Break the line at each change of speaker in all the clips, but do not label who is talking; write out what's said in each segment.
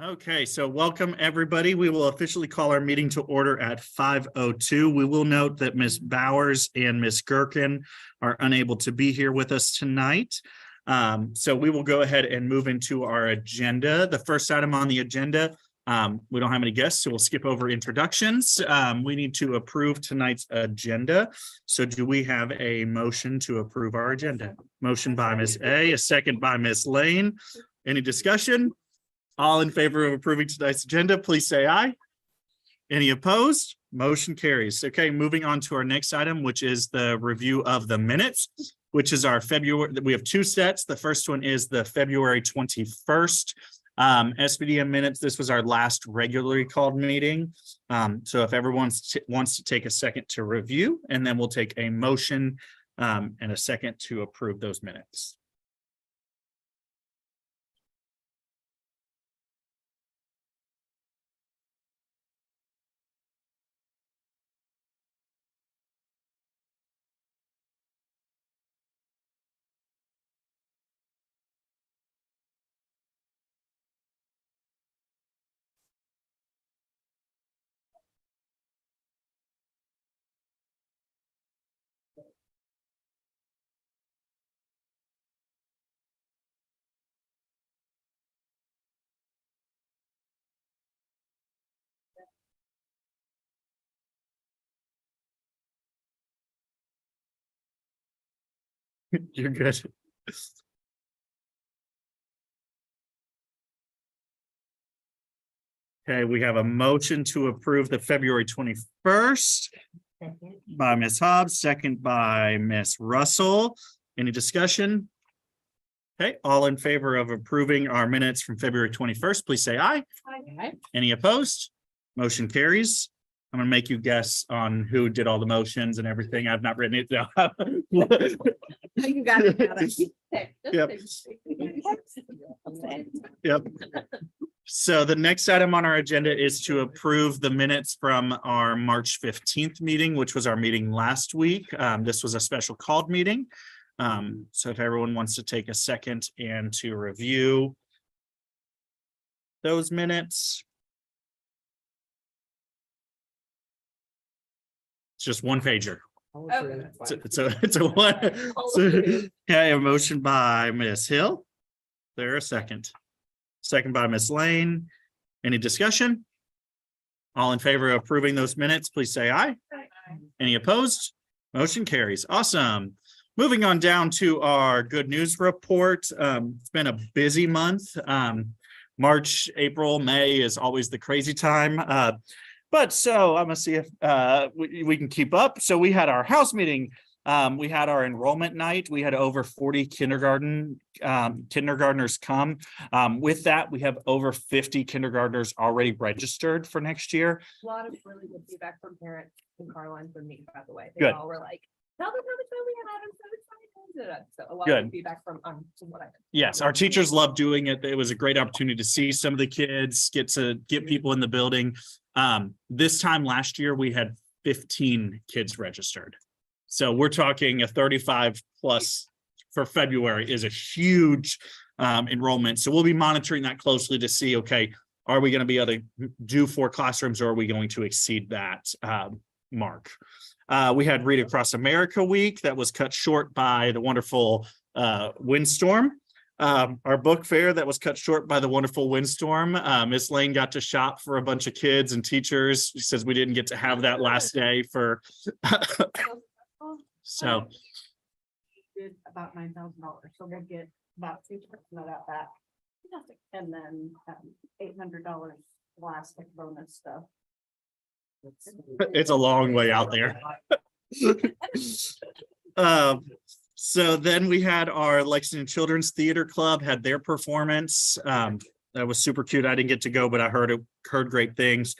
Okay, so welcome everybody. We will officially call our meeting to order at 5:02. We will note that Ms. Bowers and Ms. Gherkin are unable to be here with us tonight. So we will go ahead and move into our agenda. The first item on the agenda, we don't have any guests, so we'll skip over introductions. We need to approve tonight's agenda. So do we have a motion to approve our agenda? Motion by Ms. A second by Ms. Lane. Any discussion? All in favor of approving tonight's agenda, please say aye. Any opposed? Motion carries. Okay, moving on to our next item, which is the review of the minutes, which is our February. We have two sets. The first one is the February 21st SBDM minutes. This was our last regularly called meeting. So if everyone wants to take a second to review, and then we'll take a motion and a second to approve those minutes. You're good. Okay, we have a motion to approve the February 21st by Ms. Hobbs, second by Ms. Russell. Any discussion? Okay, all in favor of approving our minutes from February 21st, please say aye.
Aye.
Any opposed? Motion carries. I'm gonna make you guess on who did all the motions and everything. I've not written it down.
You got it.
Yep. Yep. So the next item on our agenda is to approve the minutes from our March 15th meeting, which was our meeting last week. This was a special called meeting. So if everyone wants to take a second and to review those minutes. It's just one pager. It's a one. Okay, a motion by Ms. Hill. There a second. Second by Ms. Lane. Any discussion? All in favor of approving those minutes, please say aye. Any opposed? Motion carries. Awesome. Moving on down to our good news report. It's been a busy month. March, April, May is always the crazy time. But so I'm gonna see if we can keep up. So we had our house meeting. We had our enrollment night. We had over 40 kindergartners come. With that, we have over 50 kindergartners already registered for next year.
A lot of really good feedback from parents and Caroline from me, by the way. They
Good.
all were like, tell them how much fun we had. I'm so excited. So a lot
Good.
of feedback from what I did.
Yes, our teachers love doing it. It was a great opportunity to see some of the kids, get people in the building. This time last year, we had 15 kids registered. So we're talking a 35 plus for February is a huge enrollment. So we'll be monitoring that closely to see, okay, are we going to be able to do 4 classrooms or are we going to exceed that mark? We had Read Across America week that was cut short by the wonderful windstorm. Our book fair that was cut short by the wonderful windstorm. Miss Lane got to shop for a bunch of kids and teachers. She says we didn't get to have that last day for so
Did about $9,000, so we'll get about 2% of that, and then $800 plastic bonus stuff.
it's a long way out there. So then we had our Lexington Children's Theater Club had their performance. That was super cute. I didn't get to go, but I heard great things.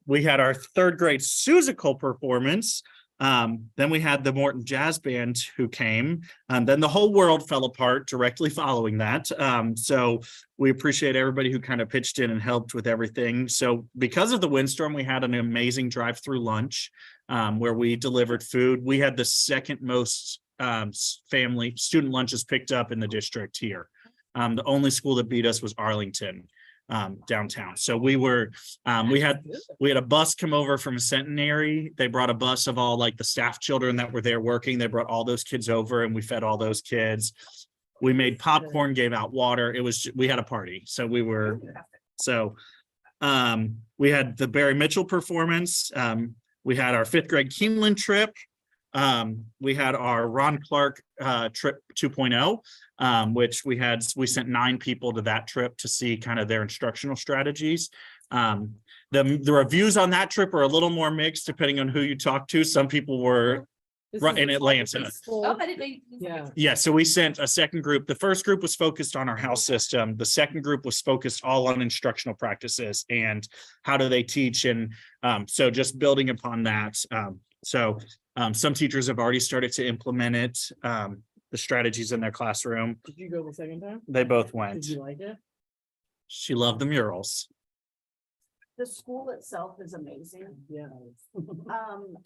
We had our 3rd grade Susical performance. Then we had the Morton Jazz Band who came, and then the whole world fell apart directly following that. So we appreciate everybody who kind of pitched in and helped with everything. So because of the windstorm, we had an amazing drive-through lunch where we delivered food. We had the second most family student lunches picked up in the district here. The only school that beat us was Arlington. downtown. So we had a bus come over from Centenary. They brought a bus of all like the staff children that were there working. They brought all those kids over and we fed all those kids. We made popcorn, gave out water. We had a party. So we had the Barry Mitchell performance. We had our 5th grade Keeneland trip. We had our Ron Clark trip 2.0, which we sent 9 people to that trip to see kind of their instructional strategies. The reviews on that trip are a little more mixed depending on who you talk to. Some people were in Atlanta. Yeah, so we sent a second group. The first group was focused on our house system. The second group was focused all on instructional practices and how do they teach. And so just building upon that. Some teachers have already started to implement it, the strategies in their classroom.
Did you go the second time?
They both went.
Did you like it?
She loved the murals.
The school itself is amazing.
Yeah.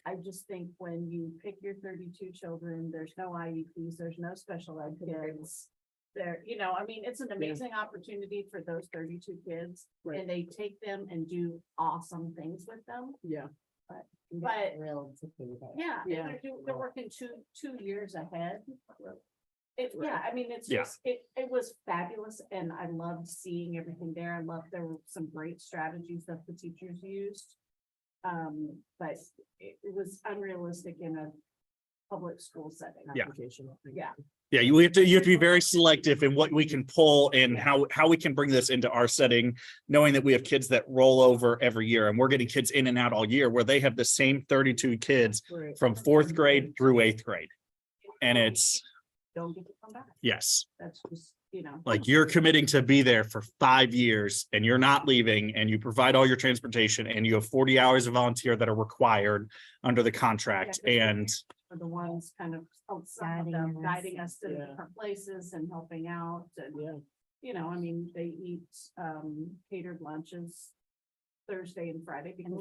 I just think when you pick your 32 children, there's no IEPs, there's no special ed kids. There, I mean, it's an amazing opportunity for those 32 kids,
Right.
and they take them and do awesome things with them.
Yeah.
But
Yeah.
they're working two years ahead. I mean, it's
Yeah.
just, it was fabulous, and I loved seeing everything there. I loved, there were some great strategies that the teachers used. But it was unrealistic in a public school setting.
Yeah.
Yeah.
Yeah, you have to be very selective in what we can pull and how we can bring this into our setting, knowing that we have kids that roll over every year and we're getting kids in and out all year, where they have the same 32 kids
Right.
from 4th grade through 8th grade. And it's,
Don't get to come back.
yes,
That's just,
like you're committing to be there for 5 years and you're not leaving, and you provide all your transportation and you have 40 hours of volunteer that are required under the contract. And
are the ones kind of guiding us to different places and helping out. And, I mean, they eat catered lunches Thursday and Friday because it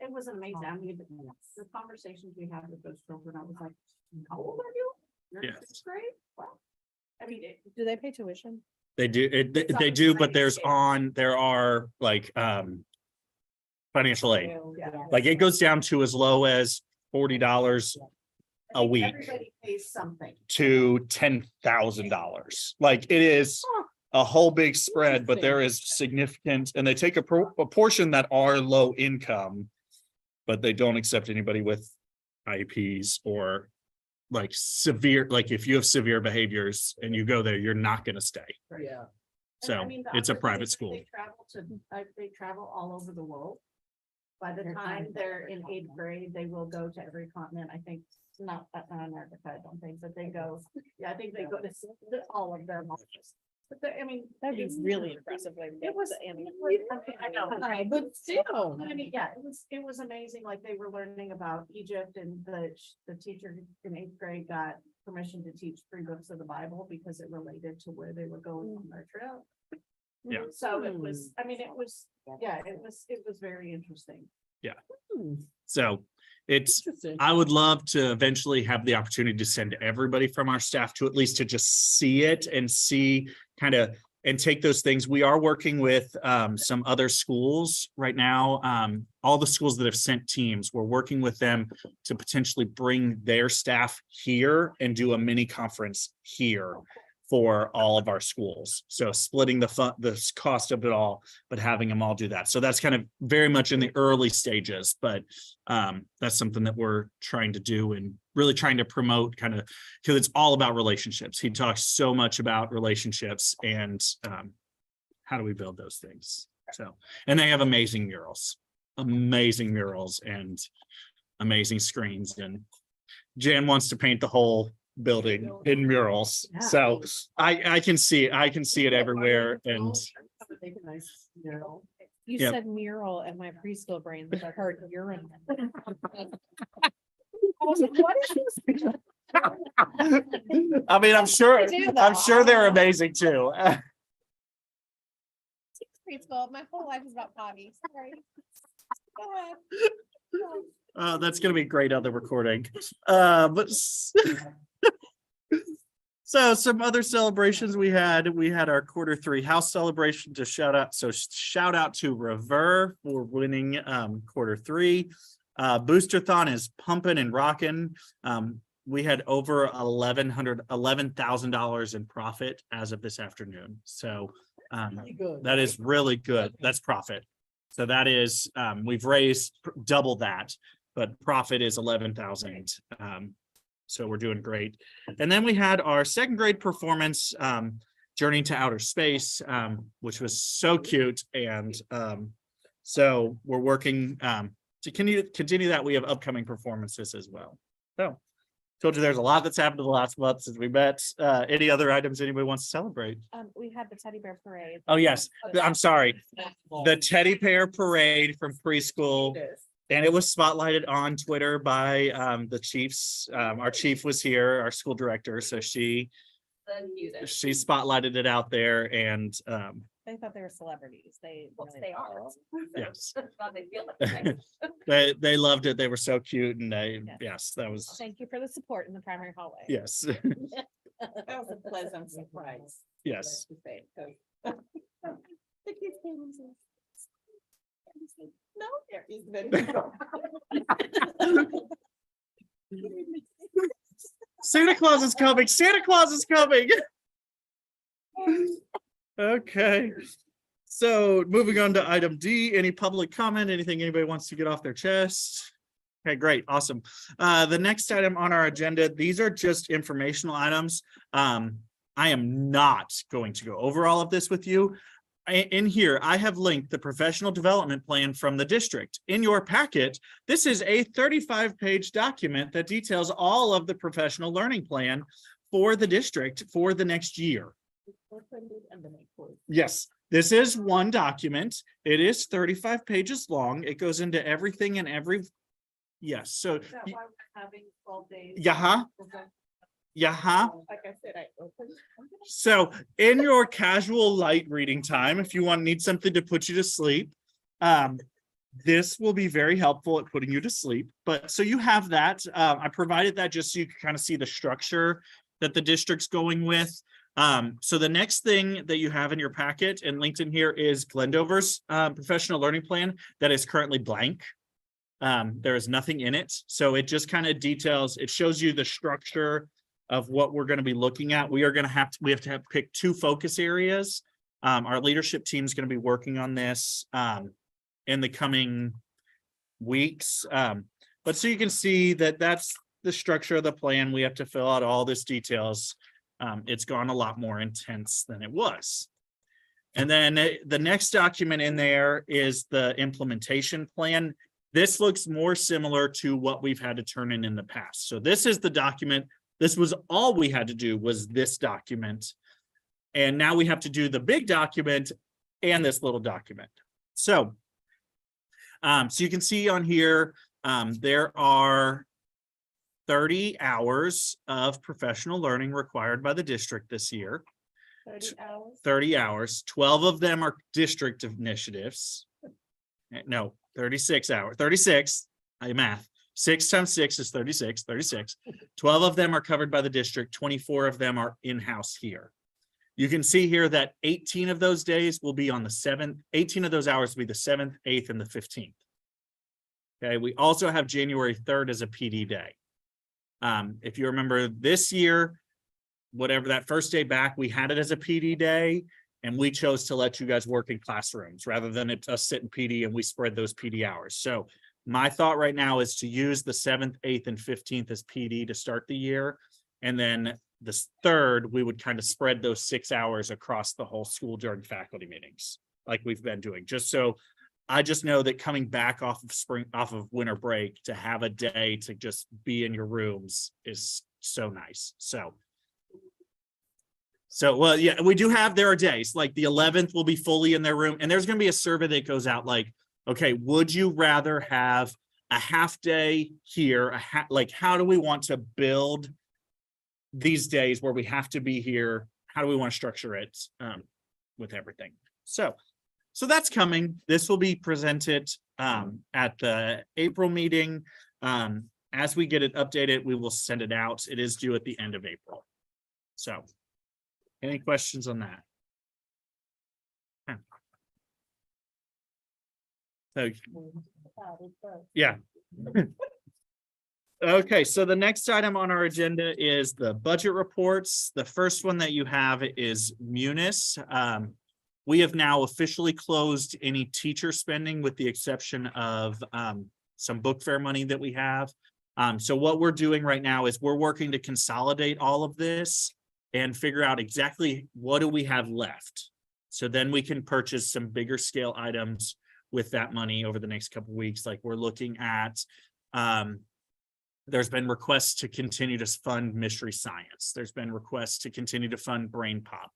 was amazing. I mean, the conversations we had with those children, I was like, how old are you? You're in
Yes.
6th grade? Wow. I mean,
Do they pay tuition?
they do, but there are like financial aid. Like it goes down to as low as $40 a week
everybody pays something.
to $10,000. Like it is a whole big spread, but there is significant, and they take a portion that are low income, but they don't accept anybody with IEPs or like severe, like if you have severe behaviors and you go there, you're not going to stay.
Yeah.
And I
So
mean, the
it's a
other thing
private
is that
school.
They travel all over the world. By the time they're in 8th grade, they will go to every continent. I think not Antarctica, I don't think, but they go. Yeah, I think they go to all of them. But I mean,
That'd be really impressive.
It was. I know.
But still.
I mean, yeah, it was amazing. Like they were learning about Egypt, and the teacher in 8th grade got permission to teach 3 books of the Bible because it related to where they were going on their trip.
Yeah.
So it was, I mean, it was very interesting.
So it's,
Interesting.
I would love to eventually have the opportunity to send everybody from our staff to at least to just see it and see kind of and take those things. We are working with some other schools right now. All the schools that have sent teams, we're working with them to potentially bring their staff here and do a mini conference here for all of our schools. So splitting the cost of it all, but having them all do that. So that's kind of very much in the early stages, but that's something that we're trying to do and really trying to promote, kind of, because it's all about relationships. He talks so much about relationships and how do we build those things. So, and they have amazing murals and amazing screens. And Jan wants to paint the whole building in murals. So I can see it everywhere. And
Make a nice mural.
You
Yep.
said mural and my preschool brain heard urine.
I mean, I'm sure
do that.
they're amazing too.
Preschool, my whole life is about potty. Sorry. Go ahead.
That's gonna be great on the recording. But So some other celebrations we had our Q3 house celebration to shout out. So shout out to Rever for winning Q3. Boosterthon is pumping and rocking. We had over $11,000 in profit as of this afternoon. So
Really good.
that is really good. That's profit. So that is we've raised double that, but profit is 11,000. So we're doing great. And then we had our second grade performance, Journey to Outer Space, which was so cute. And so we're working to continue that. We have upcoming performances as well. So told you there's a lot that's happened in the last month since we met. Any other items anybody wants to celebrate?
We had the teddy bear parade.
Oh, yes. I'm sorry. The teddy bear parade from preschool. And it was spotlighted on Twitter by the chiefs. Our chief was here, our school director. So she spotlighted it out there, and
They thought they were celebrities. They
are.
yes,
They feel like
they loved it. They were so cute, and
Yes.
yes, that was
Thank you for the support in the primary hallway.
yes,
That was a pleasant surprise.
yes.
I have to say, 'cause the kids came and said, no, there is
Santa Claus is coming. Santa Claus is coming. Okay. So moving on to item D, any public comment, anything anybody wants to get off their chest? Okay, great. Awesome. The next item on our agenda, these are just informational items. I am not going to go over all of this with you. In here, I have linked the professional development plan from the district. In your packet, this is a 35-page document that details all of the professional learning plan for the district for the next year. Yes, this is one document. It is 35 pages long. It goes into everything and every. Yes, so.
Is that why we're having 12 days?
Yeah. Yeah.
like I said, I opened.
So in your casual light reading time, if you need something to put you to sleep, this will be very helpful at putting you to sleep. But so you have that. I provided that just so you can kind of see the structure that the district's going with. So the next thing that you have in your packet and linked in here is Glendover's professional learning plan that is currently blank. There is nothing in it. So it just kind of details, it shows you the structure of what we're going to be looking at. We have to pick 2 focus areas. Our leadership team is going to be working on this in the coming weeks. But so you can see that that's the structure of the plan. We have to fill out all this details. It's gone a lot more intense than it was. And then the next document in there is the implementation plan. This looks more similar to what we've had to turn in the past. So this is the document. This was all we had to do was this document. And now we have to do the big document and this little document. So, so you can see on here, there are 30 hours of professional learning required by the district this year.
30 hours.
30 hours. 12 of them are district initiatives. No, 36 hours. 36. I math. 6 times 6 is 36. 36. 12 of them are covered by the district. 24 of them are in-house here. You can see here that 18 of those days will be on the 7th. 18 of those hours will be the 7th, 8th, and the 15th. Okay. We also have January 3rd as a PD day. If you remember this year, whatever that first day back, we had it as a PD day, and we chose to let you guys work in classrooms rather than us sit in PD and we spread those PD hours. So my thought right now is to use the 7th, 8th, and 15th as PD to start the year. And then the 3rd, we would kind of spread those 6 hours across the whole school during faculty meetings, like we've been doing. Just so I just know that coming back off of winter break, to have a day to just be in your rooms is so nice. So well, yeah, we do have, there are days like the 11th will be fully in their room, and there's going to be a survey that goes out like, okay, would you rather have a half day here? Like, how do we want to build these days where we have to be here? How do we want to structure it with everything? So that's coming. This will be presented at the April meeting. As we get it updated, we will send it out. It is due at the end of April. So, any questions on that? So, yeah. Okay, so the next item on our agenda is the budget reports. The first one that you have is Munis. We have now officially closed any teacher spending with the exception of some book fair money that we have. So what we're doing right now is we're working to consolidate all of this and figure out exactly what do we have left. So then we can purchase some bigger scale items with that money over the next couple of weeks. Like we're looking at, there's been requests to continue to fund Mystery Science. There's been requests to continue to fund Brain Pop.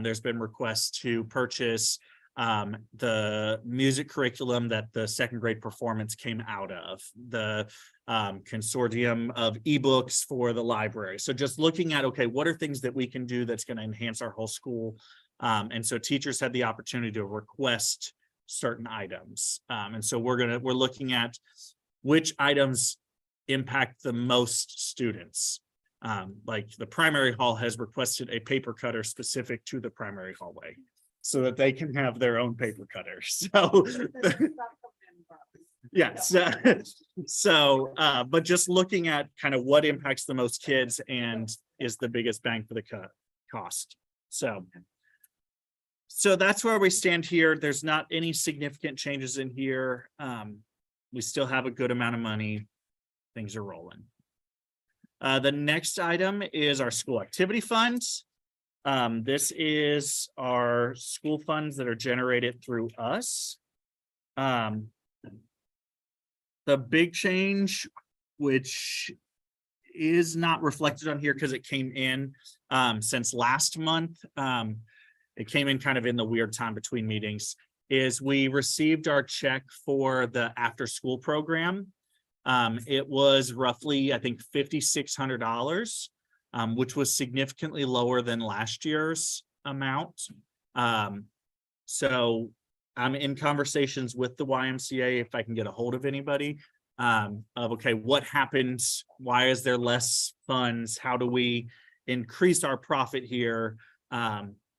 There's been requests to purchase the music curriculum that the second grade performance came out of, the consortium of ebooks for the library. So just looking at, okay, what are things that we can do that's going to enhance our whole school? And so teachers had the opportunity to request certain items. And so we're looking at which items impact the most students. Like the primary hall has requested a paper cutter specific to the primary hallway so that they can have their own paper cutter. So yes. So, but just looking at kind of what impacts the most kids and is the biggest bang for the cost. So that's where we stand here. There's not any significant changes in here. We still have a good amount of money. Things are rolling. The next item is our school activity funds. This is our school funds that are generated through us. The big change, which is not reflected on here because it came in since last month. It came in kind of in the weird time between meetings, is we received our check for the after school program. It was roughly, I think, $5,600, which was significantly lower than last year's amount. So I'm in conversations with the YMCA if I can get a hold of anybody of, okay, what happened? Why is there less funds? How do we increase our profit here?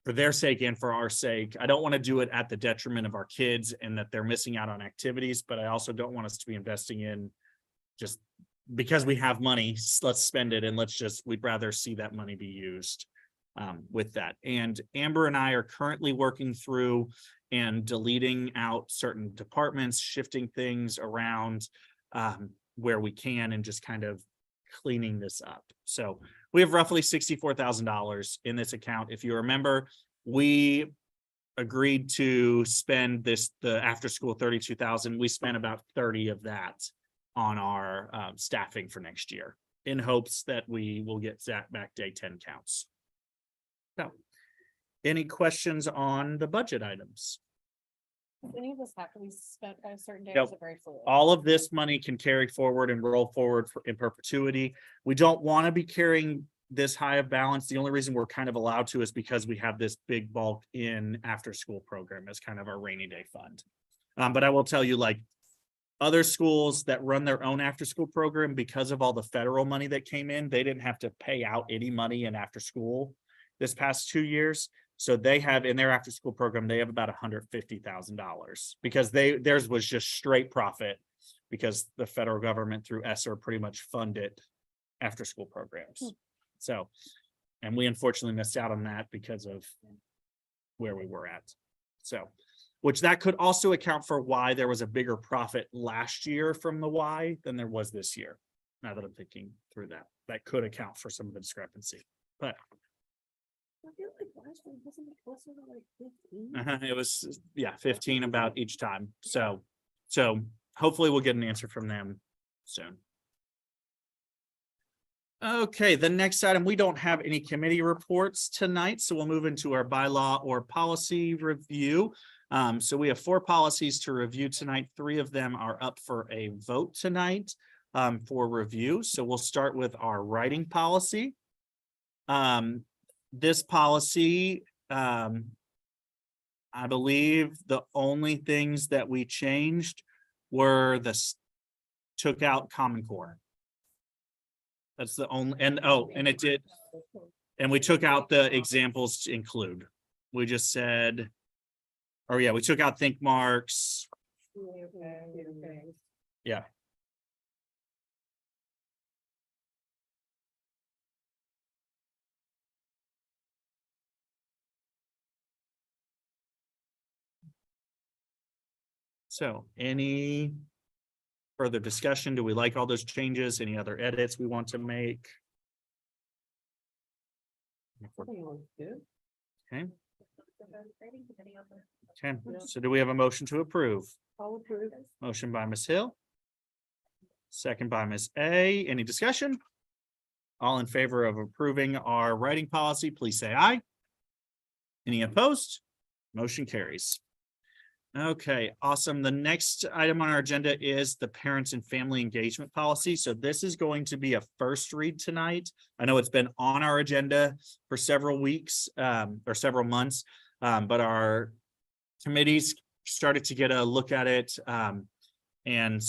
For their sake and for our sake. I don't want to do it at the detriment of our kids and that they're missing out on activities, but I also don't want us to be investing in just because we have money, let's spend it and we'd rather see that money be used with that. And Amber and I are currently working through and deleting out certain departments, shifting things around where we can and just kind of cleaning this up. So we have roughly $64,000 in this account. If you remember, we agreed to spend the after school 32,000. We spent about 30 of that on our staffing for next year in hopes that we will get that back day 10 counts. So any questions on the budget items?
Does any of this have to be spent by a certain day?
Nope.
Is it very fluid?
All of this money can carry forward and roll forward in perpetuity. We don't want to be carrying this high of balance. The only reason we're kind of allowed to is because we have this big bulk in after school program as kind of our rainy day fund. But I will tell you, like other schools that run their own after school program, because of all the federal money that came in, they didn't have to pay out any money in after school this past 2 years. So they have in their after school program, they have about $150,000 because theirs was just straight profit because the federal government through ESSER pretty much funded after school programs. So, and we unfortunately missed out on that because of where we were at. So, which that could also account for why there was a bigger profit last year from the Y than there was this year. Now that I'm thinking through that, that could account for some of the discrepancy, but
I feel like last one wasn't it closer to like 15?
it was, yeah, 15 about each time. So hopefully we'll get an answer from them soon. Okay, the next item, we don't have any committee reports tonight, so we'll move into our bylaw or policy review. So we have 4 policies to review tonight. 3 of them are up for a vote tonight for review. So we'll start with our writing policy. This policy, I believe the only things that we changed were took out Common Core. That's the only, and it And we took out the examples to include. We just said, or yeah, we took out think marks. Yeah. So any further discussion? Do we like all those changes? Any other edits we want to make? Okay. Okay, so do we have a motion to approve? Motion by Ms. Hill. Second by Ms. A. Any discussion? All in favor of approving our writing policy, please say aye. Any opposed? Motion carries. Okay, awesome. The next item on our agenda is the parents and family engagement policy. So this is going to be a first read tonight. I know it's been on our agenda for several weeks or several months, but our committees started to get a look at it and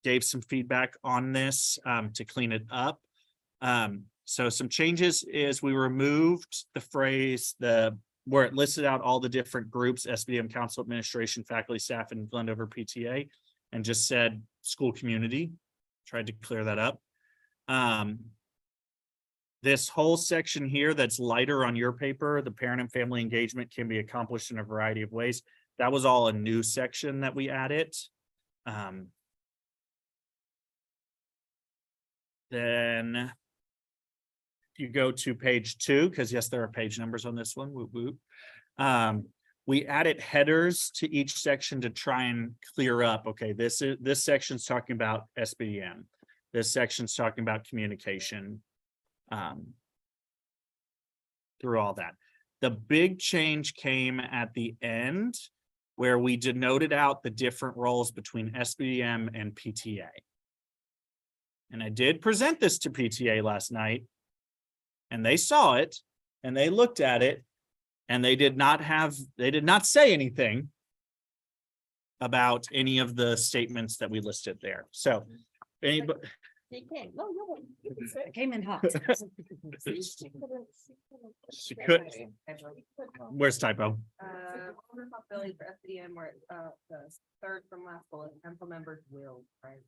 gave some feedback on this to clean it up. So some changes is we removed the phrase where it listed out all the different groups, SBDM council, administration, faculty, staff, and Glendover PTA, and just said school community. Tried to clear that up. This whole section here that's lighter on your paper, the parent and family engagement can be accomplished in a variety of ways. That was all a new section that we added. Then you go to page 2, because yes, there are page numbers on this one. Whoop, whoop. We added headers to each section to try and clear up. Okay, this section's talking about SBDM. This section's talking about communication. Through all that. The big change came at the end where we denoted out the different roles between SBDM and PTA. And I did present this to PTA last night. And they saw it and they looked at it and they did not say anything about any of the statements that we listed there. So anybody.
They can. No, I came in hot.
She could. Where's typo?
Responsibility for SBDM where the third from last bullet, council members will, right?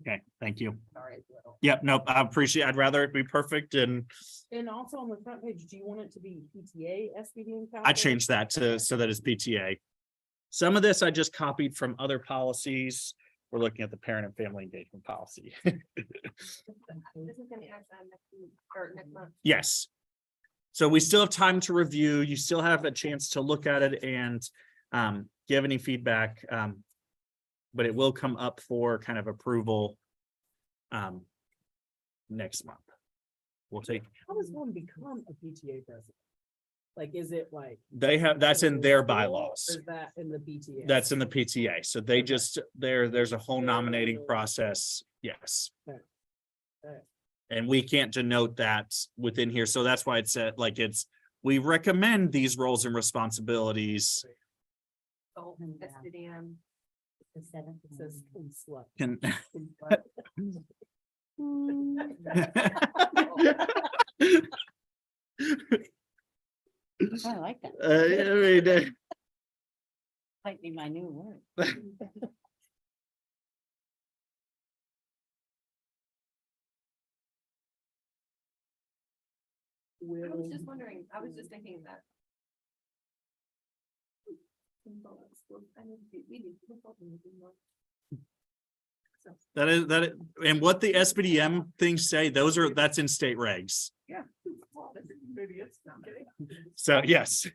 Okay, thank you.
Sorry, it's little.
Yep, nope, I appreciate, I'd rather it be perfect and
also on the front page, do you want it to be PTA, SBDM?
I changed that to so that it's PTA. Some of this I just copied from other policies. We're looking at the parent and family engagement policy.
This is gonna act on next week or next month.
Yes. So we still have time to review. You still have a chance to look at it and give any feedback. But it will come up for kind of approval next month. We'll take.
How does one become a PTA president? Like, is it like?
They have, that's in their bylaws.
Or is that in the PTA?
That's in the PTA. So they just, there's a whole nominating process. Yes.
Okay. Okay.
And we can't denote that within here. So that's why it said like we recommend these roles and responsibilities.
So SBDM.
It says slut.
Can.
I like that.
I mean,
Might be my new word.
I was just wondering, I was just thinking that.
that, and what the SBDM things say, that's in state regs.
Yeah.
So, yes.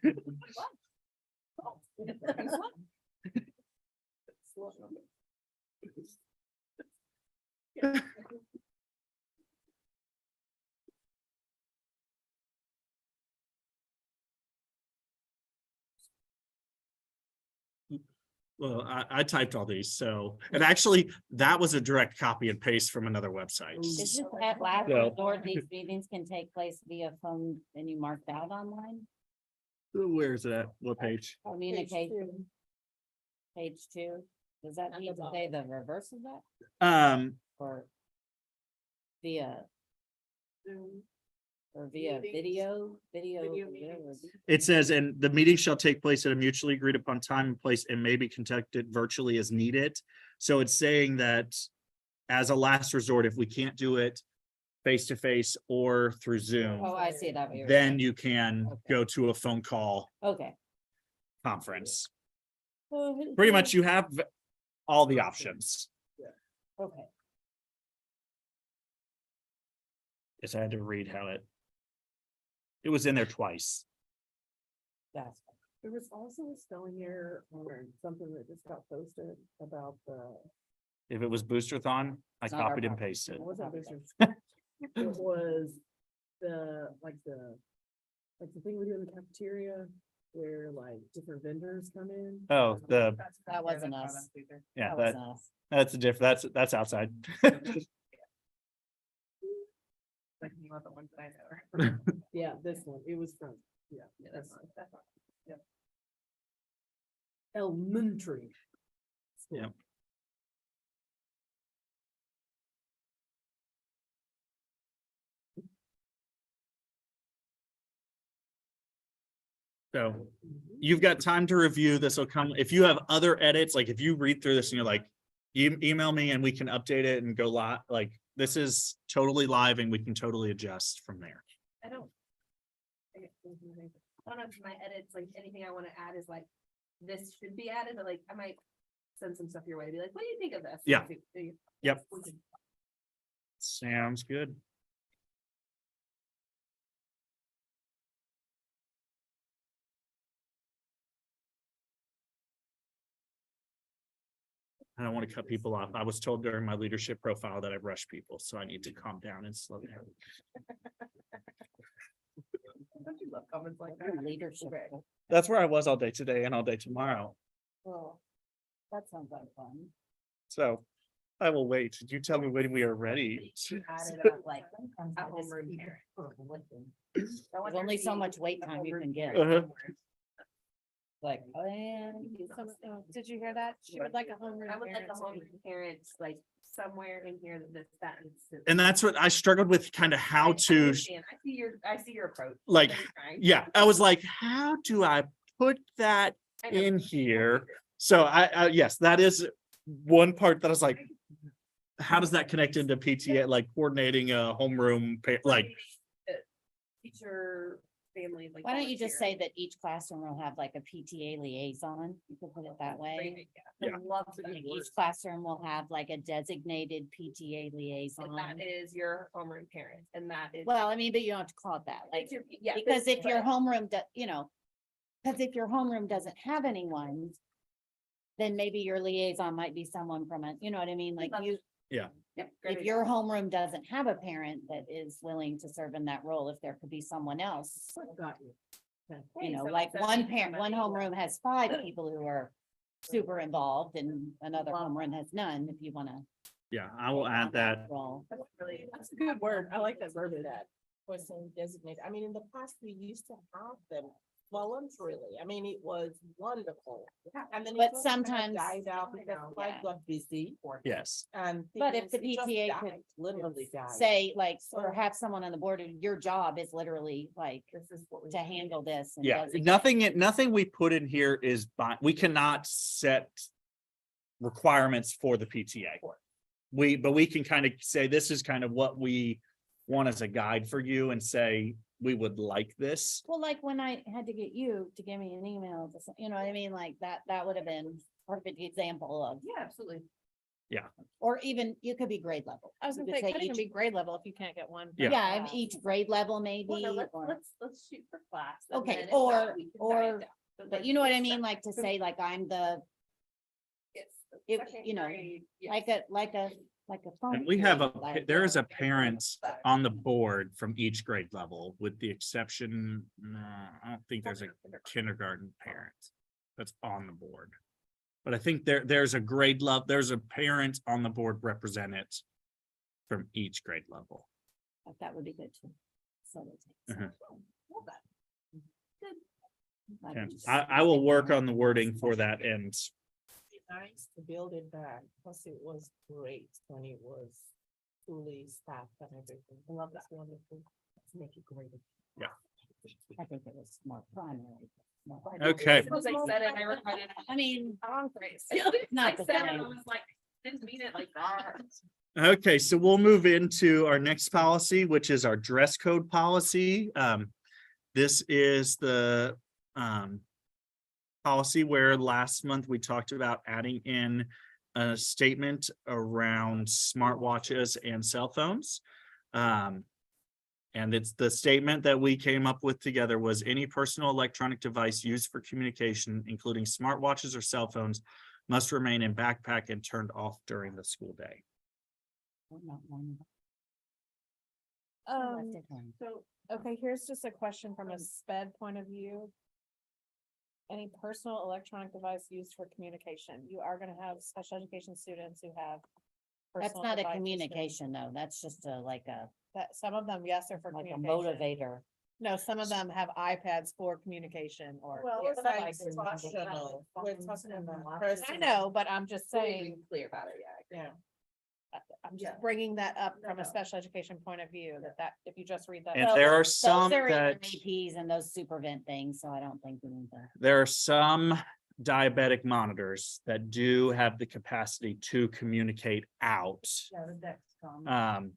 Well, I typed all these, so, and actually, that was a direct copy and paste from another website.
Is this at last
No.
resort, these meetings can take place via phone and you marked out online?
Where is it at? What page?
Communication. Page 2. Does that need to say the reverse of that
Um,
or via? Or via video.
Video meetings.
It says, and the meeting shall take place at a mutually agreed upon time and place and may be conducted virtually as needed. So it's saying that as a last resort, if we can't do it face to face or through Zoom,
Oh, I see that.
then you can
Okay.
go to a phone call
Okay.
conference. Pretty much you have all the options.
Okay.
Yes, I had to read how it was in there twice.
That's.
There was also a spelling error or something that just got posted about the,
If it was Boosterthon, I
It's not our
copied and
problem.
pasted.
it wasn't boosters. It was like the thing we do in the cafeteria where like different vendors come in.
Oh,
That wasn't us.
yeah,
That
that,
wasn't us.
that's a that's outside.
Like, you want the ones that I know.
Yeah, this one, it was from, yeah.
Yeah, that's fine, that's fine.
Elementary. school.
Yep. So you've got time to review. This will come, if you have other edits, like if you read through this and you're like, email me and we can update it and go live, like this is totally live and we can totally adjust from there.
I don't. I don't know if my edits, like anything I wanna add is like, this should be added, but like, I might send some stuff your way, be like, what do you think of this?
Yeah.
Do you-
Yep.
we can-
Sounds good. I don't want to cut people off. I was told during my leadership profile that I rush people, so I need to calm down and slow down.
Don't you love comments like
Your
that?
leadership.
That's where I was all day today and all day tomorrow.
Oh, that sounds like fun.
So I will wait. You tell me when we are ready.
Added
Like.
a homeroom parent.
There's only so much wait time you can get.
Uh-huh.
Like, oh, yeah.
Did you hear that? She would like a homeroom.
I would like
parent
a
to
home
be-
parents, like somewhere in here that this, that.
And that's what I struggled with, kind of how to,
I see your approach.
like,
That you're trying.
yeah, I was like, how do I put that
I know.
in here? So yes, that is one part that I was like, how does that connect into PTA, like coordinating a homeroom, like,
Teacher, family, like.
Why don't you just
volunteer.
say that each classroom will have like a PTA liaison? You could put it that way.
I
Yeah.
love that
Like,
word.
each classroom will have like a designated PTA liaison.
And that is your homeroom parent, and that is.
Well, I mean, but you don't have to call it that, like,
It's your- yeah,
because if your
but-
homeroom, because if your homeroom doesn't have anyone, then maybe your liaison might be someone from it, you know what I mean? Like you,
Yep,
if
great
your homeroom doesn't have a parent that is willing to serve in that role, if there could be someone else.
Got you. Okay.
You
Hey,
know,
so
like
instead of
one
being
parent, one
somebody-
homeroom has 5 people who are super involved and another
Love
homeroom has none, if you wanna.
yeah, I will add that.
Role.
That's really.
That's a good word. I like that verbiage.
that person designated. I mean, in the past, we used to have them voluntarily. I mean, it was wonderful. And then it
But
just kind of
sometimes-
died out because life
Yeah.
got busy
Yes,
and.
But if
things-
the
it just
PTA could
died, Literally died.
Say like, or
So-
have someone on the board, your job is literally like
This is what we.
to handle this. and
yeah,
designate.
nothing we put in here is we cannot set requirements for the PTA. But we can kind of say, this is kind of what we want as a guide for you and say, we would like this.
Well, like when I had to get you to give me an email, you know what I mean? Like that would have been a perfect example of,
Yeah, absolutely.
or even you could be grade level.
I was
You
gonna
could
say,
say
couldn't even
each-
be grade level if you can't get one.
Yeah.
Yeah, each grade level maybe,
Well, no,
or,
let's shoot for class. and
Okay,
then if
or-
not, we can dial
or-
it down.
but
like,
you know what I
this
mean?
stuff-
Like to say like I'm the,
Yes, the
if,
second
you know,
grade, yes.
like a phone.
And we have
grade, like,
there is a parent on the board from each grade level, with the exception, no, I don't think there's a kindergarten parent that's on the board. But I think there's a grade level, there's a parent on the board represented from each grade level.
That would be good too. So that's-
Mhm.
Love that.
like,
And
just-
I will work on the wording for that and
Be Nice to build it back, because it was great when it was fully staffed and everything. I love that. Wonderful.
Make it greater.
I think it was more primary.
Okay.
Suppose I said it, I regret it.
I mean,
Wrong phrase.
Not
I
the
said it,
same.
I was like, didn't mean it like that.
Okay, so we'll move into our next policy, which is our dress code policy. This is the policy where last month we talked about adding in a statement around smartwatches and cell phones. And it's the statement that we came up with together was any personal electronic device used for communication, including smartwatches or cell phones, must remain in backpack and turned off during the school day.
So
Okay, here's just a question from a sped point of view. Any personal electronic device used for communication, you are gonna have special education students who have.
That's
personal
not a
devices.
communication though. That's just a, like a,
That, some of them, yes, are for
like a
communication.
motivator.
No, some of them have iPads for communication or.
Well,
Yeah,
it's
some
like
items.
functional. We're talking about
I
personal.
know, but I'm just
Being
saying,
clear about it, yeah.
Yeah.
I'm
Yeah.
just bringing that up from
No.
a special education point of view, that if you just read that.
And
Well,
there are
those
some
are in
that,
APs and those supervent things, so I don't think we need to.
there are some diabetic monitors that do have the capacity to communicate out.
yeah, the Dexcom.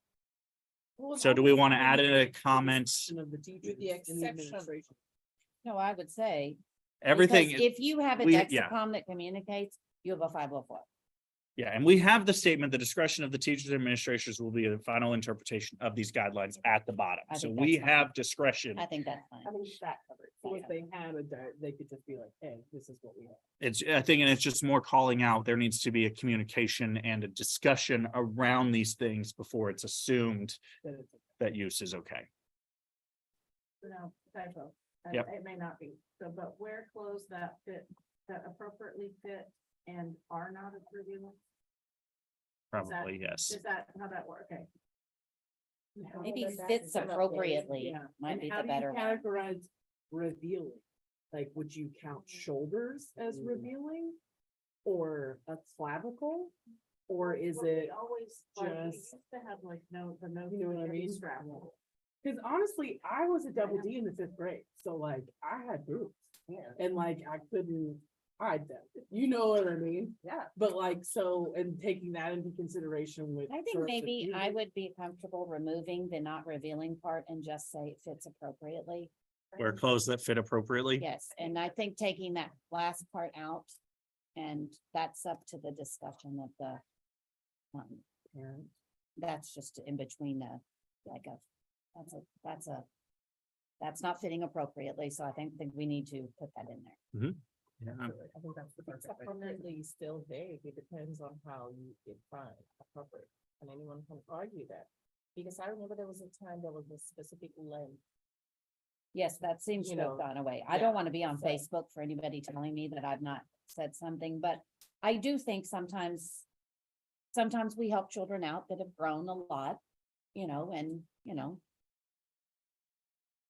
So do we want to add in a comment?
Of the teachers
With the
and
exception.
administration.
No, I would say.
Everything,
because if you have a
yeah.
Dexcom that communicates, you have a 504.
yeah, and we have the statement, the discretion of the teachers and administrators will be the final interpretation of these guidelines at the bottom.
I
So
think
we
that's fine.
have discretion.
I think that's fine.
I think that covers.
So if they had a they could just be like, hey, this is what we have.
It's, I think, and it's just more calling out, there needs to be a communication and a discussion around these things before it's assumed
That it's
that use is okay.
No, typo.
Yep.
It may not be, so, but wear clothes that fit, that appropriately fit and are not revealing.
Probably, yes.
Is that how that works? Okay.
Maybe
that- that
fits
is up there.
appropriately
Yeah.
might
And
be
how
the
do you
better one.
categorize revealing? Like, would you count shoulders as revealing? Or a clavicle? Or is
Well, we
it
always, like, we
just-
used to have like no, the no.
You know what I mean?
Strap.
Cause honestly, I was a double D in the 5th grade, so like I had boobs and like I couldn't hide them. You know what I mean?
Yeah.
But like, so, and taking that into consideration with.
I think
shirts and
maybe I
music,
would be comfortable removing the not revealing part and just say it fits appropriately.
Wear clothes that fit appropriately.
Yes, and I think taking that last part out. And that's up to the discussion of the.
parent.
That's just in between the, like that's not fitting appropriately, so I think we need to put that in there.
Yeah.
I think that's the
It's
perfect. way.
definitely still vague. It depends on how you define appropriate. And anyone can argue that. Because I remember there was a time there was a specific length.
Yes, that seems
You
to have
know,
gone away. I
yeah,
don't want to be on
so-
Facebook for anybody telling me that I've not said something, but I do think sometimes we help children out that have grown a lot, and,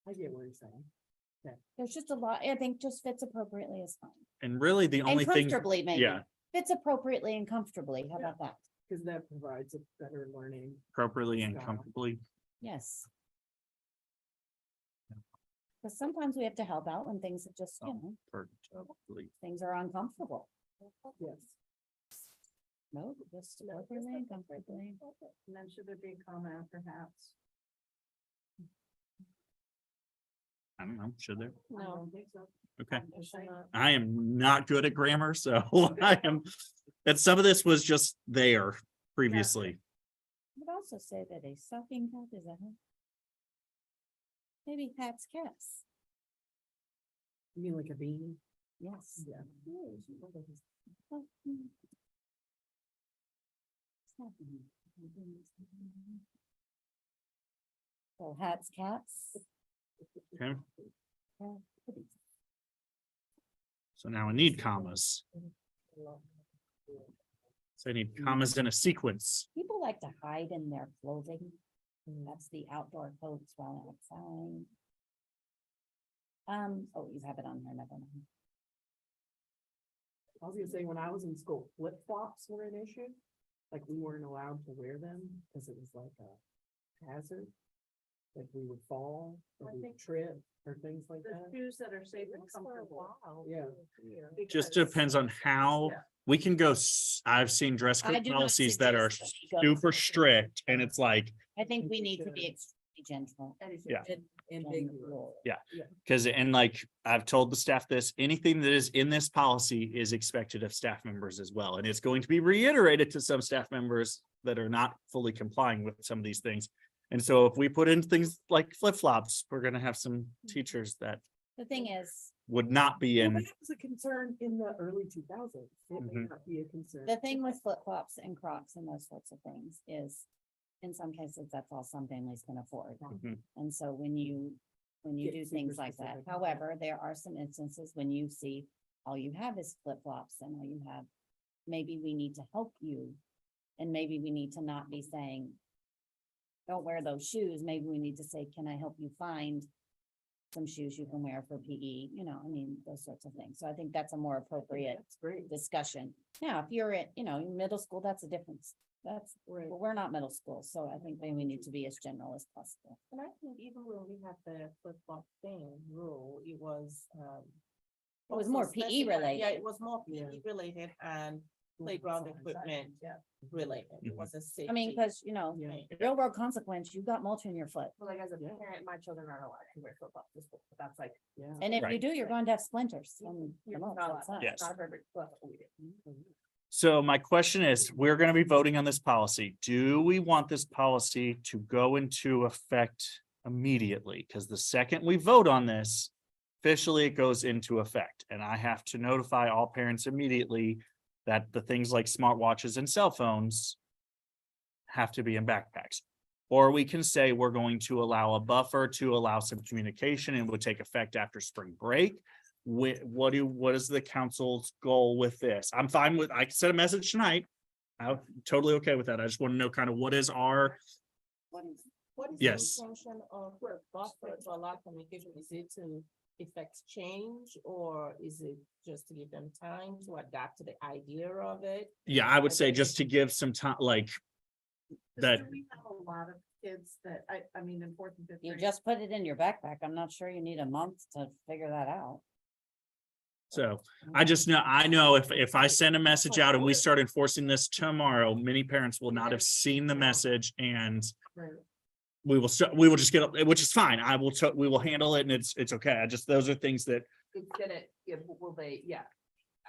I get what you're saying.
there's just a lot, I think just fits appropriately is fine.
And really the
And
only thing,
comfortably, maybe.
yeah,
Fits appropriately and comfortably. How about that?
Cause that provides a better learning.
appropriately and
Style.
comfortably.
Yes. Because sometimes we have to help out when things are just,
Appropriately.
things are uncomfortable.
Yes.
No, just appropriately and comfortably.
And then should there be a comma after hats?
I don't know, should there?
I
No.
don't think so.
Okay.
I'm just saying.
I am not good at grammar, so I am, and some of this was just there previously.
I would also say that a stocking cap is a hat. Maybe hats, caps.
You mean like a beanie?
Yes.
Yeah.
So hats, caps.
Okay,
Yeah.
so now I need commas. So I need commas in a sequence.
People like to hide in their clothing. That's the outdoor coats while outside. Oh, you have it on here, never mind.
I was gonna say, when I was in school, flip flops were an issue. Like we weren't allowed to wear them because it was like a hazard. Like we would fall, or
I
we would
think
trip, or things like
The
that.
shoes that are safe and
That's for a
comfortable.
while.
Yeah.
Just
because-
depends on how
Yeah.
we can go. I've seen dress
I
code
do not
policies that are
suggest that we go
super strict and it's like,
I think we need to be extremely gentle.
Yeah.
Ambiguous.
because, and like, I've told the staff this, anything that is in this policy is expected of staff members as well. And it's going to be reiterated to some staff members that are not fully complying with some of these things. And so if we put in things like flip-flops, we're gonna have some teachers that
The thing is,
would not be
Well,
in.
that was a concern in the early 2000s. It may
Mhm.
not be a concern.
the thing with flip flops and Crocs and those sorts of things is, in some cases, that's all some families can afford.
Mhm.
And so when you
Get
do
super
things like that,
specific.
however, there are some instances when you see all you have is flip flops and all you have, maybe we need to help you. And maybe we need to not be saying, don't wear those shoes. Maybe we need to say, can I help you find some shoes you can wear for PE? You know, I mean, those sorts of things. So I think that's a more appropriate
That's great.
discussion. Now, if you're at, in middle school, that's a difference. That's,
Right.
well, we're not middle school, so I think maybe we need to be as general as possible.
And I think even when we had the flip-flop thing rule, it was,
It was
also
more PE
specified-
related.
Yeah, it was more
Yeah.
PE related and playground equipment
Yeah.
related. It
Mhm.
wasn't safety.
I mean, because,
Yeah.
real world consequence, you got mulch in your foot.
Well, like as a
Yeah.
parent, my children aren't allowed to wear flip flops to school, but that's like.
Yeah.
And if you
Right.
do, you're going to have splinters. from the
You're
mulch
not allowed,
outside.
Yes.
not every flip flop we do.
So my question is, we're gonna be voting on this policy. Do we want this policy to go into effect immediately? Because the second we vote on this, officially it goes into effect, and I have to notify all parents immediately that the things like smartwatches and cell phones have to be in backpacks. Or we can say we're going to allow a buffer to allow some communication and would take effect after spring break. What is the council's goal with this? I'm fine with, I can send a message tonight. I'm totally okay with that. I just want to know kind of what is our,
What is
Yes.
the intention of the buffer to allow communication? Is it to effect change or is it just to give them time to adapt to the idea of it?
yeah, I would say just to give some time, like, that,
Do we have a lot of kids that, I mean, in fourth and fifth
You
grade.
just put it in your backpack. I'm not sure you need a month to figure that out.
so I just know, I know if I send a message out and we start enforcing this tomorrow, many parents will not have seen the message and
Right.
we will just get, which is fine. We will handle it and it's okay. I just, those are things that,
It's gonna, yeah, will they, yeah.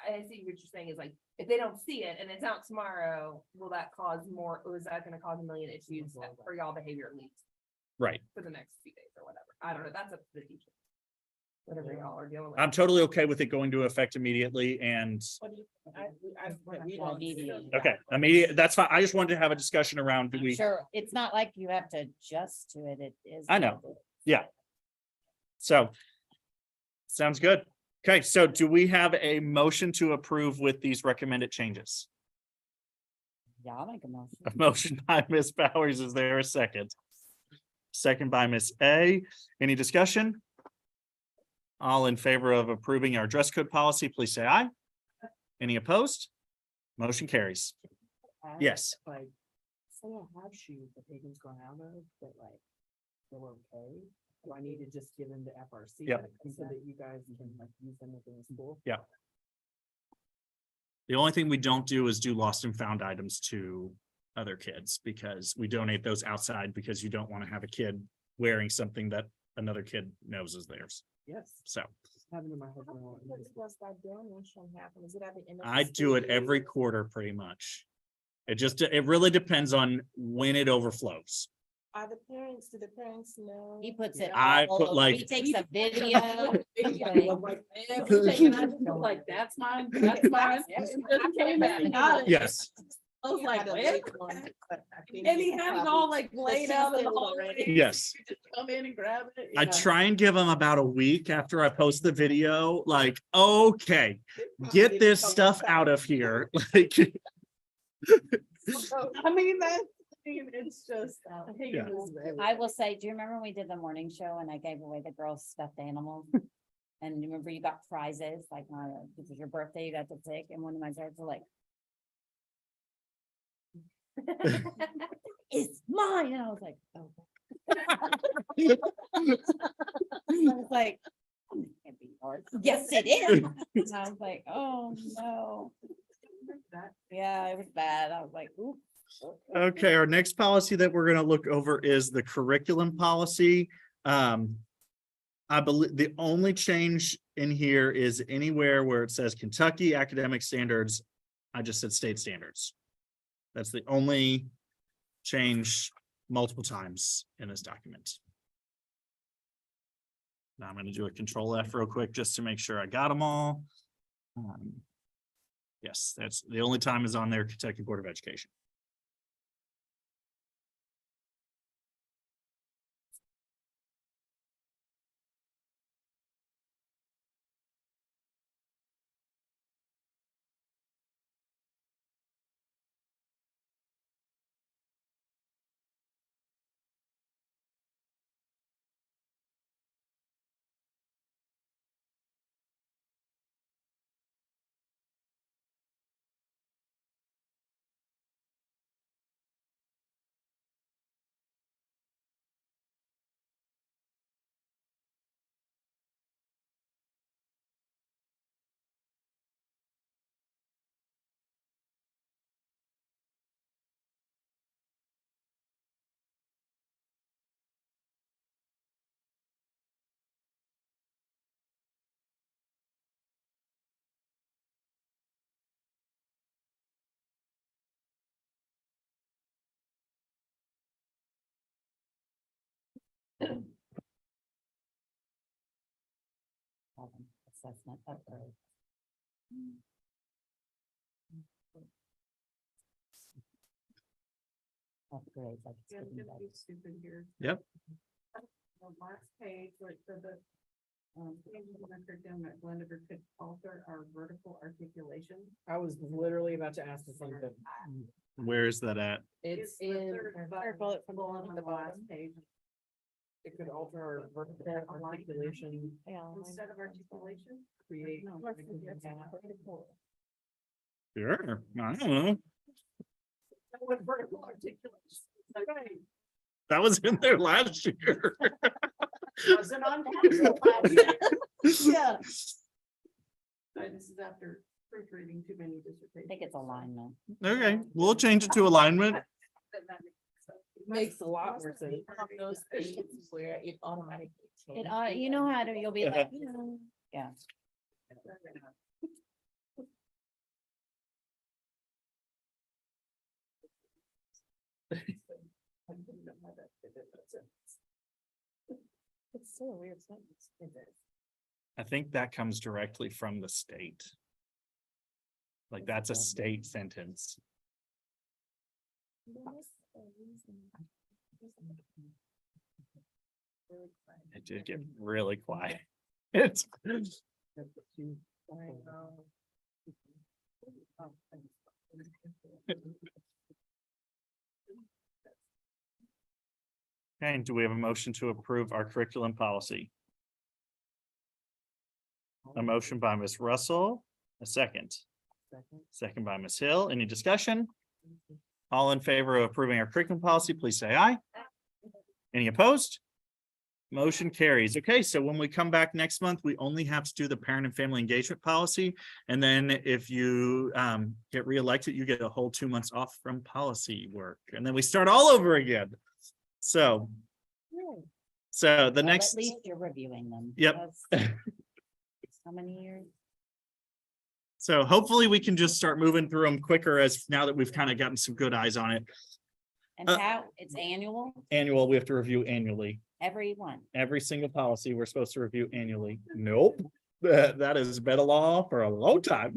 I see what you're saying is like, if they don't see it and it's out tomorrow, will that cause more, or is that gonna cause a million issues for y'all behavior leads
right.
for the next few days or whatever? I don't know, that's up to the teacher. Whatever y'all are dealing with.
I'm totally okay with it going to effect immediately and,
What do you? We
Yeah,
don't
immediate.
see that.
okay, immediate, that's fine. I just wanted to have a discussion around, do we,
Sure, it's not like you have to adjust to it. It is.
I know.
what it is.
Yeah. So. Sounds good. Okay, so do we have a motion to approve with these recommended changes?
Yeah, I'll make a motion.
A motion by Ms. Bowers, is there a second? Second by Ms. A. Any discussion? All in favor of approving our dress code policy, please say aye. Any opposed? Motion carries. Yes.
Like, say I have shoes that they can go out of, that like, they're okay. Do I need to just give them to FRC?
Yep.
So that you guys can like use them within school?
The only thing we don't do is do lost and found items to other kids because we donate those outside because you don't want to have a kid wearing something that another kid knows is theirs.
Yes.
So
Having in my head.
What does that donation happen? Is it at the end? of the
I do it
school
every
year?
quarter pretty much. It really depends on when it overflows.
Do the parents know?
He puts it.
I
all
put,
over.
like-
He takes a video.
Like, that's mine, that's mine. Just came back and got it.
Yes,
I was
He
like,
had a
wait.
late one, but I think
And he
it's
had it
probably-
all like laid out in the
still
hallway.
already-
yes.
You just come in and grab it.
I try and give them about a week after I post the video, like, okay, get this stuff out of here. Like,
I mean, it's just. I hate
Yeah.
this.
I will say, do you remember when we did the morning show and I gave away the girls' stuffed animals? And you remember you got prizes, like, this was your birthday, you got to pick, and one of my girls were like, it's mine, and I was like, oh. I was like, "Oh, it can't be hard." Yes, it is. And I was like, oh, no. Yeah, it was bad. I was like, ooh.
Okay, our next policy that we're gonna look over is the curriculum policy. I believe the only change in here is anywhere where it says Kentucky academic standards. I just said state standards. That's the only change multiple times in this document. Now I'm gonna do a control F real quick just to make sure I got them all. Yes, that's the only time is on there, Kentucky Board of Education.
Assessment upgrade. Upgrade. Like it's
Yeah,
getting
just
better.
be stupid here.
Yep.
The last page, like the changes in the curriculum that Glendiver could alter our vertical articulation.
I was literally about to ask the same thing.
Where is that at?
It's
the
in,
third
Third bullet from
bullet
below
on
the
the last
bottom.
page.
it could alter our vertical articulation,
Yeah.
Instead of articulation.
create.
No,
Sure, I don't know.
what vertical articulation? Okay.
That was in there last year.
Wasn't on council last year.
Yeah.
Sorry, this is after proofreading too many dissertations.
I think it's alignment.
Okay, we'll change it to alignment.
Makes a lot more sense.
Those things where it automatically.
It, you know how to, you'll be like, yeah.
It's so weird sentence.
I think that comes directly from the state. Like that's a state sentence. It did get really quiet. It's. Okay, do we have a motion to approve our curriculum policy? A motion by Ms. Russell, a second. Second by Ms. Hill. Any discussion? All in favor of approving our curriculum policy, please say aye. Any opposed? Motion carries. Okay, so when we come back next month, we only have to do the parent and family engagement policy. And then if you get reelected, you get a whole 2 months off from policy work. And then we start all over again. So the
Well,
next,
At least you're reviewing them.
Yep.
That's- How many years?
so hopefully we can just start moving through them quicker as now that we've kind of gotten some good eyes on it.
And how, it's annual,
Annual, we have to review annually.
every one.
Every single policy we're supposed to review annually. Nope. That has been a law for a long time.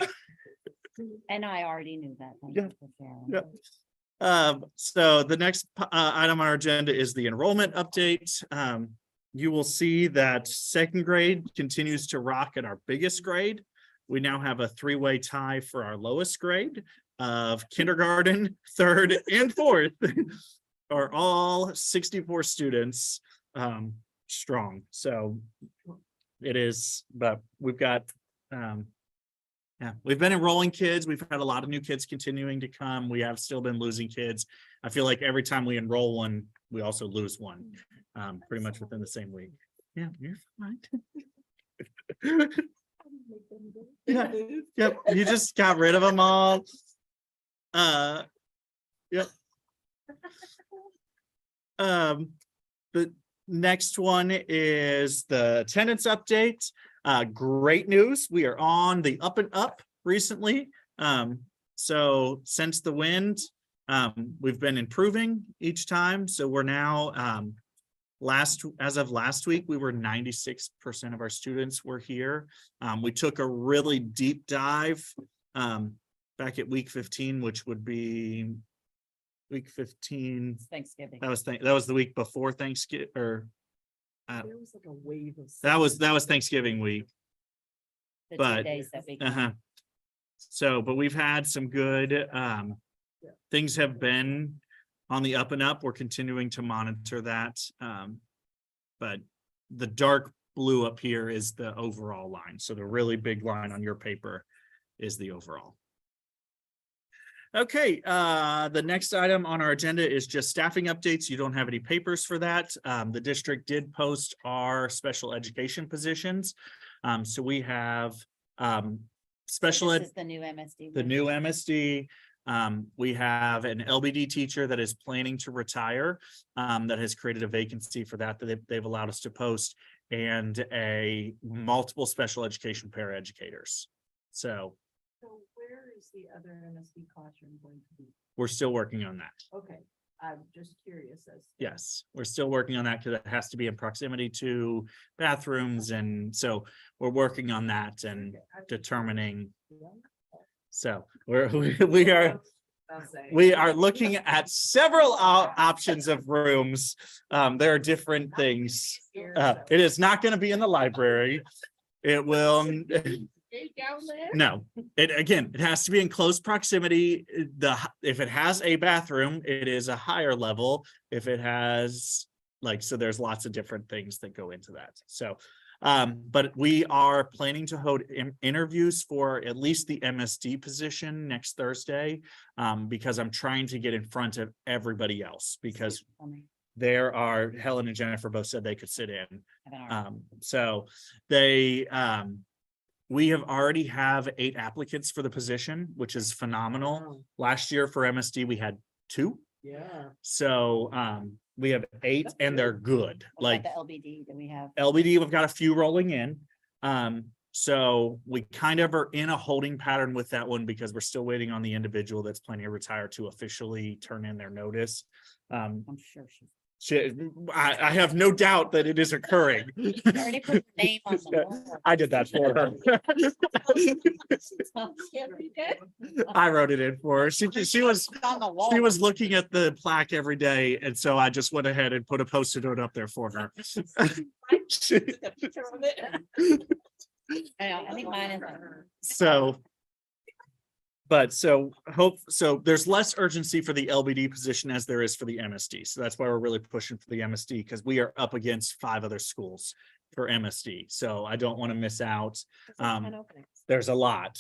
And I already knew that. Thank
Yeah.
you for sharing.
Yeah. So the next item on our agenda is the enrollment update. You will see that second grade continues to rock at our biggest grade. We now have a three-way tie for our lowest grade of kindergarten, third and fourth are all 64 students strong. So it is, but we've got yeah, we've been enrolling kids. We've had a lot of new kids continuing to come. We have still been losing kids. I feel like every time we enroll one, we also lose one, pretty much within the same week. Yeah, you're fine. Yeah, yep, you just got rid of them all. Yep. The next one is the attendance update. Great news. We are on the up and up recently. So since the wind, we've been improving each time. So we're now, as of last week, we were 96% of our students were here. We took a really deep dive, back at week 15, which would be week 15.
It's Thanksgiving.
That was the week before Thanksgiving, or
There was like a wave of.
that was Thanksgiving week.
The 2
but-
days that we.
So, but we've had some good, things have been on the up and up. We're continuing to monitor that. But the dark blue up here is the overall line. So the really big line on your paper is the overall. Okay, the next item on our agenda is just staffing updates. You don't have any papers for that. The district did post our special education positions. So we have special
This
ed,
is the new MSD.
the
one.
new MSD. We have an LBD teacher that is planning to retire, that has created a vacancy for that they've allowed us to post, and a multiple special education paraeducators. So
So where is the other MSD classroom going to be?
we're still working on that.
Okay, I'm just curious as.
Yes, we're still working on that because it has to be in proximity to bathrooms, and so we're working on that and determining. So we are looking at several options of rooms. There are different things. It is not going to be in the library. It will. No, it has to be in close proximity. If it has a bathroom, it is a higher level. If it has so there's lots of different things that go into that. So, but we are planning to hold interviews for at least the MSD position next Thursday, because I'm trying to get in front of everybody else, because there are, Helen and Jennifer both said they could sit in. So they, we have already have 8 applicants for the position, which is phenomenal. Last year for MSD, we had 2.
Yeah.
So, we have 8 and they're good.
What
Like
about the LBD that we have?
LBD, we've got a few rolling in. So we kind of are in a holding pattern with that one because we're still waiting on the individual that's planning to retire to officially turn in their notice.
I'm sure she's.
I have no doubt that it is occurring.
She already put her name on the wall.
I did that for her. I wrote it in for her. She was
On the wall.
She was looking at the plaque every day, and so I just went ahead and put a post-it note up there for her.
I think mine is.
So. But so there's less urgency for the LBD position as there is for the MSD. So that's why we're really pushing for the MSD, because we are up against 5 other schools for MSD. So I don't want to miss out. There's a lot.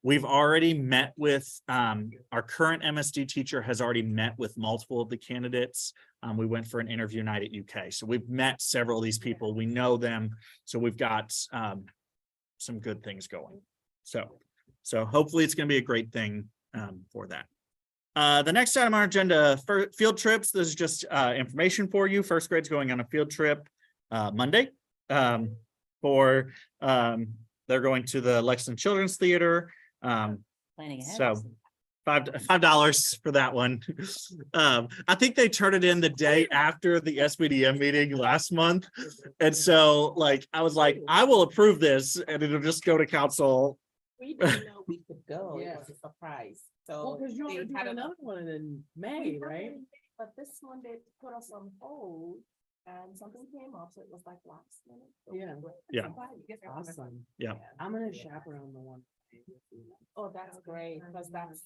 We've already met with our current MSD teacher has already met with multiple of the candidates. We went for an interview night at UK. So we've met several of these people. We know them. So we've got some good things going. So hopefully it's going to be a great thing for that. The next item on our agenda, for field trips. This is just information for you. First grade's going on a field trip Monday. They're going to the Lexington Children's Theater.
Planning ahead.
So $5 for that one. I think they turned it in the day after the SBDM meeting last month. And so I was like, I will approve this and it'll just go to council.
We didn't know we could go. It
Yeah.
was a surprise.
Well,
So.
because you
they
want to do
had
another one in May, right?
But this one, they put us on hold and something came up, so it was like last minute. So we
Yeah.
went.
Yeah.
Awesome.
Yeah.
I'm gonna chaperone the one.
Oh, that's great, because that's.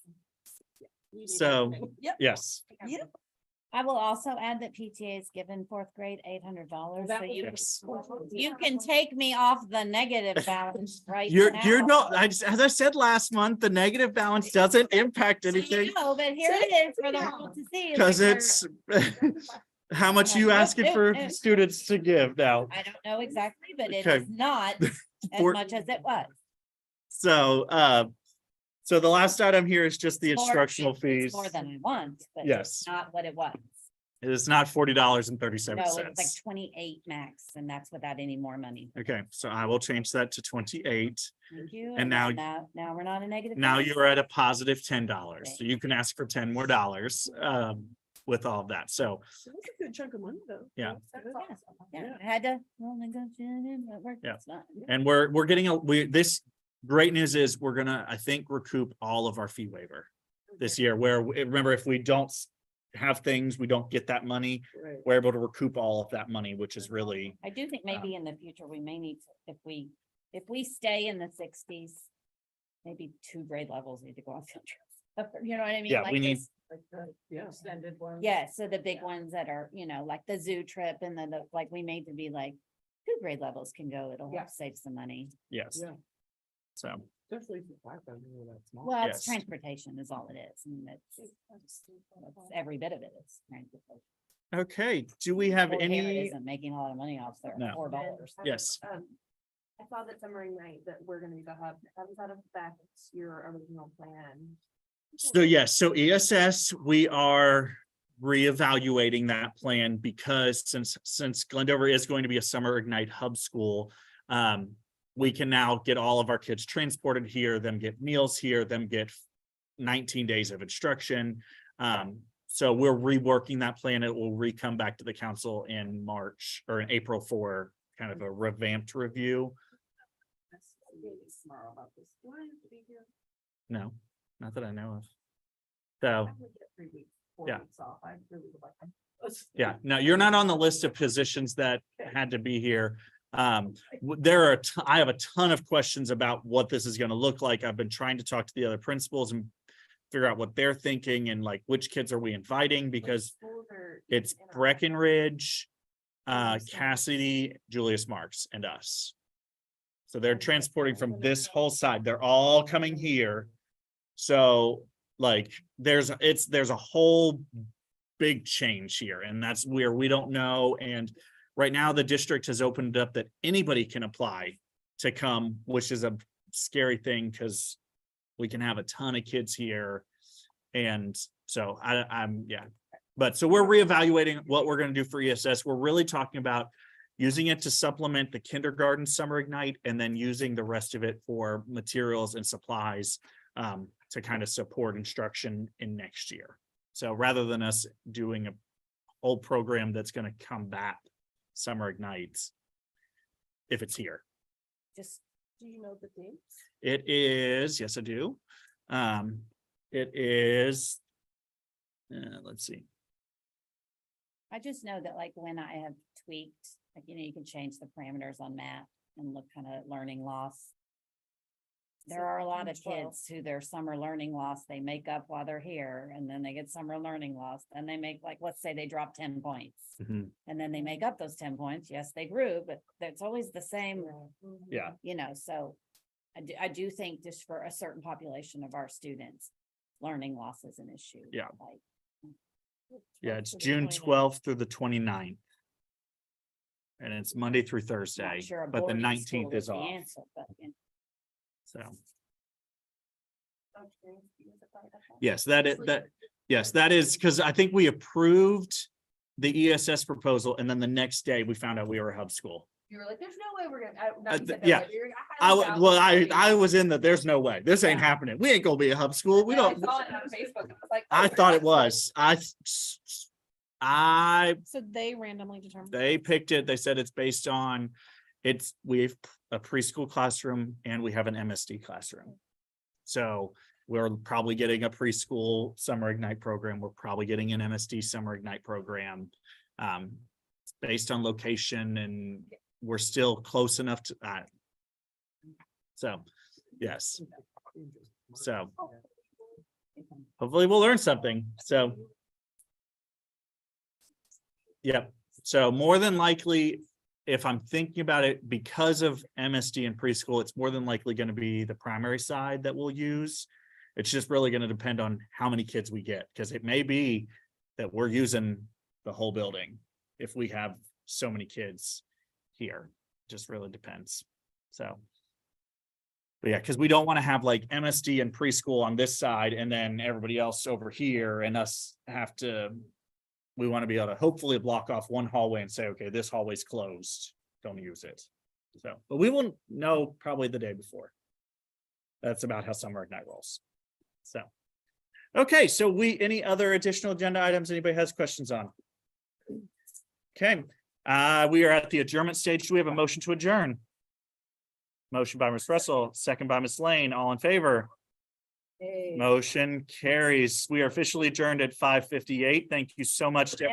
we didn't
So,
even- Yep.
yes.
Yep.
I will also add that PTA has given fourth grade $800, so you can take me off the negative balance right
You're
now.
not, as I said last month, the negative balance doesn't impact anything
No, but here it is for the world to see.
because
like,
it's how much you asking for students to give now.
I don't know exactly, but it
Okay.
is not as
For-
much as it was.
So, so the last item here is just the
It's more-
instructional
it's
fees.
More than I want, but
Yes.
it's not what it was.
It is not $40.37.
No, it was like 28 max, and that's without any more money.
Okay, so I will change that to 28.
Thank you.
And now-
Now we're not a negative.
Now
balance.
you're at a positive $10. So you can ask for 10 more dollars with all of that. So
So that's a good chunk of money though.
Yeah.
That's good.
Yeah, I had to, well, negotiate it, but
Yeah.
it's not.
and we're getting this great news is we're gonna, I think, recoup all of our fee waiver this year, where remember, if we don't have things, we don't get that money,
Right.
we're able to recoup all of that money, which is really,
I do think maybe in the future, we may need to, if we stay in the 60s, maybe 2 grade levels need to go on field trips. You know what I mean?
Yeah,
Like
we need-
this-
Like that, yeah.
Extended one.
Yeah, so the big ones that are, like the zoo trip and then like we made to be like 2 grade levels can go, it'll
Yeah.
help save some money.
yes.
Yeah.
So,
Especially for 5,000, that small.
Well, it's
Yes.
transportation is all it is. And it's every bit of it is transportation.
okay, do we have
Fort Harrod
any?
Isn't making a lot of money off their
No.
$4.
Yes.
I saw that summer night that we're gonna be the hub, that was out of back your original plan.
So yes, so ESS, we are reevaluating that plan because since Glendover is going to be a summer Ignite hub school, we can now get all of our kids transported here, them get meals here, them get 19 days of instruction. So we're reworking that plan. It will come back to the council in March or in April for kind of a revamped review.
Tomorrow about this. Do I have to be here?
No, not that I know of. So.
I would get 3 weeks, 4
Yeah.
weeks off. I really would like them.
Yeah, no, you're not on the list of positions that had to be here. There are, I have a ton of questions about what this is gonna look like. I've been trying to talk to the other principals and figure out what they're thinking and like, which kids are we inviting? Because it's Breckenridge, Cassidy, Julius Marks, and us. So they're transporting from this whole side. They're all coming here. So like, there's a whole big change here, and that's where we don't know. And right now the district has opened up that anybody can apply to come, which is a scary thing because we can have a ton of kids here. And so I'm yeah. But so we're reevaluating what we're going to do for ESS. We're really talking about using it to supplement the kindergarten summer Ignite and then using the rest of it for materials and supplies to kind of support instruction in next year. So rather than us doing a whole program that's going to combat summer Ignites, if it's here.
Just
Do you know the dates?
It is, yes, I do. It is, let's see.
I just know that like when I have tweaked, like, you can change the parameters on math and look kind of learning loss. There are a lot of
12.
kids who their summer learning loss, they make up while they're here and then they get summer learning loss and they make like, let's say they drop 10 points.
Mhm.
And then they make up those 10 points. Yes, they grew, but it's always the same,
Yeah.
so I do think just for a certain population of our students, learning loss is an issue.
Yeah.
Like,
Yeah, it's
To the
June
29th.
12th through the 29th. And it's Monday through
not
Thursday,
sure a
but the
boarding
19th
school
is
the
off.
answer, but,
So, yes, that is, because I think we approved the ESS proposal and then the next day we found out we were a hub school.
You were like, there's no way we're gonna. not you said that,
yeah.
but you're-
I,
highly doubt
well,
we're gonna
I
be-
was in that, there's no way, this ain't
Yeah.
happening. We ain't gonna be a hub school. We
And I
don't,
saw it on Facebook. I was like,
I
oh,
thought it
we're not-
was.
So they randomly determined.
They picked it. They said it's based on, we have a preschool classroom and we have an MSD classroom. So we're probably getting a preschool summer Ignite program. We're probably getting an MSD summer Ignite program. It's based on location and we're still close enough to that. So, yes. So hopefully we'll learn something. So Yep. So more than likely, if I'm thinking about it, because of MSD and preschool, it's more than likely going to be the primary side that we'll use. It's just really going to depend on how many kids we get, because it may be that we're using the whole building if we have so many kids here. Just really depends. So. But yeah, because we don't want to have like MSD and preschool on this side and then everybody else over here and us have to. We want to be able to hopefully block off one hallway and say, okay, this hallway's closed. Don't use it. So, but we will know probably the day before. That's about how Summer Ignite rolls. So, okay, so any other additional agenda items anybody has questions on? Okay, we are at the adjournment stage. Do we have a motion to adjourn? Motion by Ms. Russell, second by Ms. Lane, all in favor? Motion carries. We are officially adjourned at 5:58. Thank you so much to